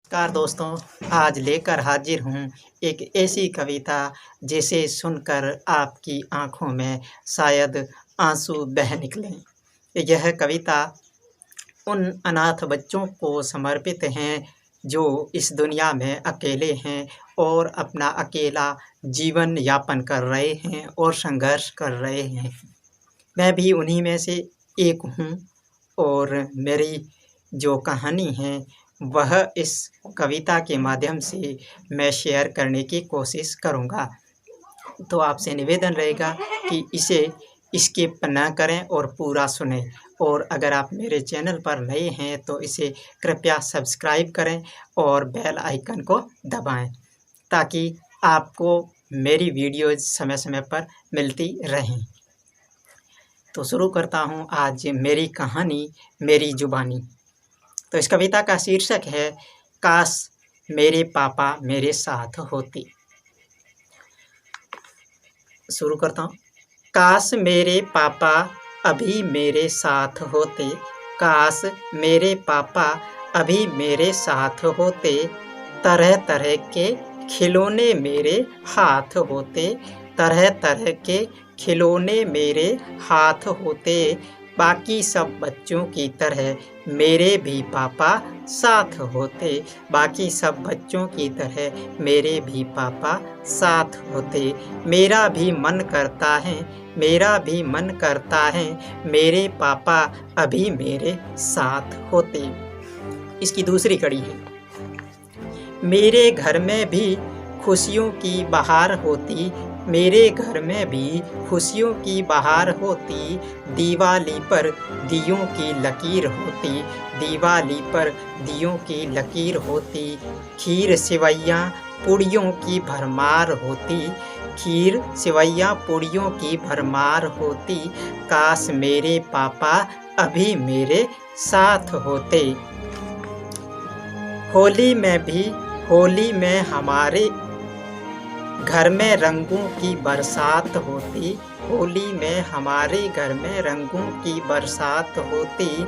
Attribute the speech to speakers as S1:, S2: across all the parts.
S1: नमस्कार दोस्तों, आज लेकर हाजिर हूँ एक ऐसी कविता जिसे सुनकर आपकी आँखों में शायद आंसू बह निकलें। यह कविता उन अनाथ बच्चों को समर्पित हैं जो इस दुनिया में अकेले हैं और अपना अकेला जीवन यापन कर रहे हैं और संघर्ष कर रहे हैं। मैं भी उन्हीं में से एक हूँ और मेरी जो कहानी है वह इस कविता के माध्यम से मैं शेयर करने की कोशिश करूँगा। तो आपसे निवेदन रहेगा कि इसे स्किप ना करें और पूरा सुनें, और अगर आप मेरे चैनल पर नए हैं तो इसे कृपया सब्सक्राइब करें और बेल आइकन को दबाएं ताकि आपको मेरी वीडियोज़ समय समय पर मिलती रहें। तो शुरू करता हूँ आज मेरी कहानी मेरी ज़ुबानी। तो इस कविता का शीर्षक है काश मेरे पापा मेरे साथ होते। शुरू करता हूँ। काश मेरे पापा अभी मेरे साथ होते, काश मेरे पापा अभी मेरे साथ होते, तरह तरह के खिलौने मेरे हाथ होते, तरह तरह के खिलौने मेरे हाथ होते, बाकी सब बच्चों की तरह मेरे भी पापा साथ होते, बाकी सब बच्चों की तरह मेरे भी पापा साथ होते। मेरा भी मन करता है, मेरा भी मन करता है, मेरे पापा अभी मेरे साथ होते। इसकी दूसरी कड़ी है। मेरे घर में भी खुशियों की बहार होती, मेरे घर में भी खुशियों की बहार होती, दिवाली पर दियों की लकीर होती, दिवाली पर दियों की लकीर होती, खीर सेवैयाँ पूड़ियों की भरमार होती, खीर सेवैयाँ पूड़ियों की भरमार होती, काश मेरे पापा अभी मेरे साथ होते। होली में हमारे घर में रंगों की बरसात होती, होली में हमारे घर में रंगों की बरसात होती,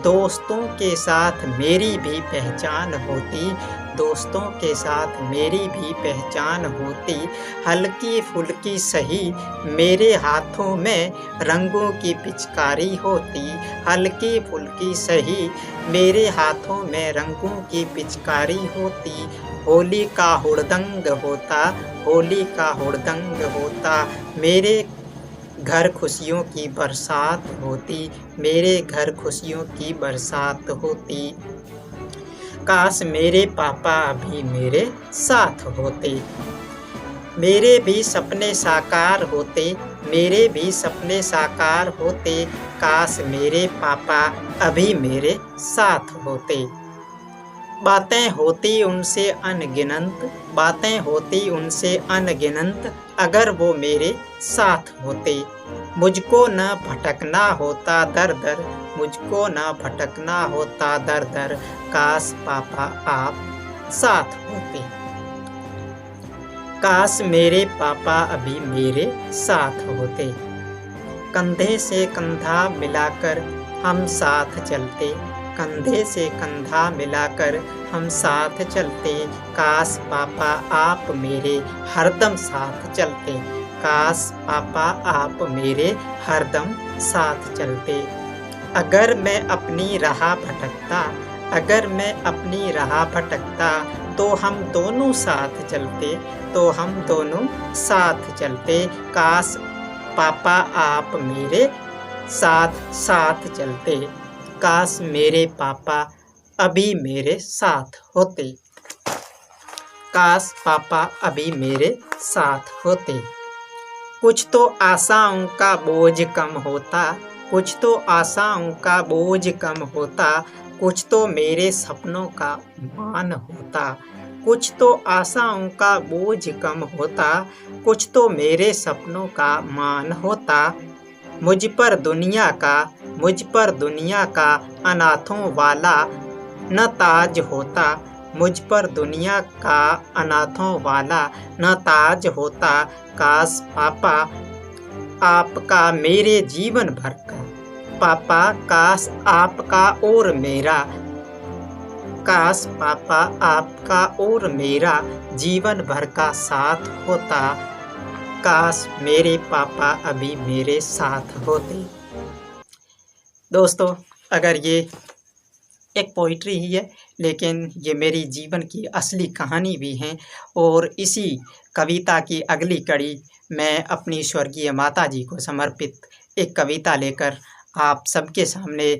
S1: दोस्तों के साथ मेरी भी पहचान होती, दोस्तों के साथ मेरी भी पहचान होती, हल्की फुल्की सही मेरे हाथों में रंगों की पिचकारी होती, हल्की फुल्की सही मेरे हाथों में रंगों की पिचकारी होती, होली का हुड़दंग होता, होली का हुड़दंग होता, मेरे घर खुशियों की बरसात होती, मेरे घर खुशियों की बरसात होती, काश मेरे पापा अभी मेरे साथ होते। मेरे भी सपने साकार होते, मेरे भी सपने साकार होते, काश मेरे पापा अभी मेरे साथ होते। बातें होती उनसे अनगिनत, बातें होती उनसे अनगिनत, अगर वो मेरे साथ होते, मुझको न भटकना होता दर दर, मुझको न भटकना होता दर दर, काश पापा आप साथ होते। काश मेरे पापा अभी मेरे साथ होते। कंधे से कंधा मिलाकर हम साथ चलते, कंधे से कंधा मिलाकर हम साथ चलते, काश पापा आप मेरे हरदम साथ चलते, काश पापा आप मेरे हरदम साथ चलते। अगर मैं अपनी राह भटकता, अगर मैं अपनी राह भटकता, तो हम दोनों साथ चलते, तो हम दोनों साथ चलते, काश पापा आप मेरे साथ साथ चलते, काश मेरे पापा अभी मेरे साथ होते, काश पापा अभी मेरे साथ होते। कुछ तो आशाओं का बोझ कम होता, कुछ तो आशाओं का बोझ कम होता, कुछ तो मेरे सपनों का मान होता, कुछ तो आशाओं का बोझ कम होता, कुछ तो मेरे सपनों का मान होता, मुझ पर दुनिया का अनाथों वाला न ताज होता, मुझ पर दुनिया का अनाथों वाला न ताज होता, काश पापा आपका मेरे जीवन भर का, पापा काश आपका और मेरा काश पापा आपका और मेरा जीवन भर का साथ होता, काश मेरे पापा अभी मेरे साथ होते। दोस्तों, अगर ये एक पोइट्री ही है, लेकिन ये मेरी जीवन की असली कहानी भी है। और इसी कविता की अगली कड़ी मैं अपनी स्वर्गीय माताजी को समर्पित एक कविता लेकर आप सबके सामने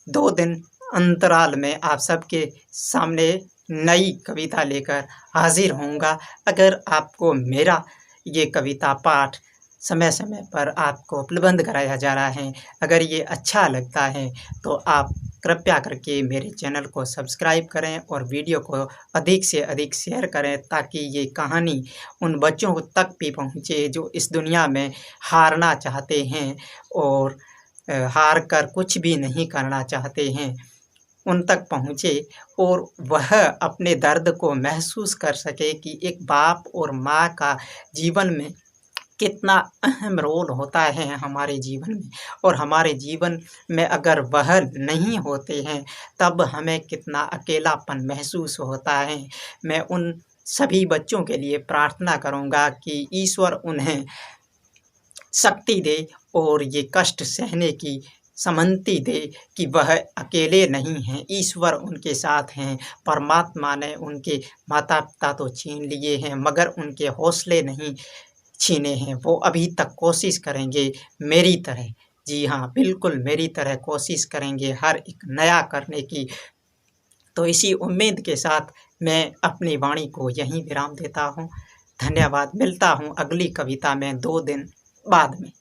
S1: 2 दिन अंतराल में आप सबके सामने नई कविता लेकर हाजिर होऊंगा। अगर आपको मेरा ये कविता पाठ समय समय पर आपको उपलब्ध कराया जा रहा है, अगर ये अच्छा लगता है तो आप कृपया करके मेरे चैनल को सब्सक्राइब करें और वीडियो को अधिक से अधिक शेयर करें, ताकि ये कहानी उन बच्चों तक भी पहुँचे जो इस दुनिया में हारना चाहते हैं और हार कर कुछ भी नहीं करना चाहते हैं, उन तक पहुँचे और वह अपने दर्द को महसूस कर सके कि एक बाप और माँ का जीवन में कितना अहम रोल होता है हमारे जीवन में। और हमारे जीवन में अगर वह नहीं होते हैं तब हमें कितना अकेलापन महसूस होता है। मैं उन सभी बच्चों के लिए प्रार्थना करूँगा कि ईश्वर उन्हें शक्ति दे और ये कष्ट सहने की समझती दे कि वह अकेले नहीं हैं, ईश्वर उनके साथ हैं। परमात्मा ने उनके माता पिता तो छीन लिए हैं, मगर उनके हौसले नहीं छीने हैं। वो अभी तक कोशिश करेंगे मेरी तरह, जी हाँ, बिल्कुल मेरी तरह कोशिश करेंगे हर एक नया करने की। तो इसी उम्मीद के साथ मैं अपनी वाणी को यहीं विराम देता हूँ। धन्यवाद। मिलता हूँ अगली कविता में 2 दिन बाद में।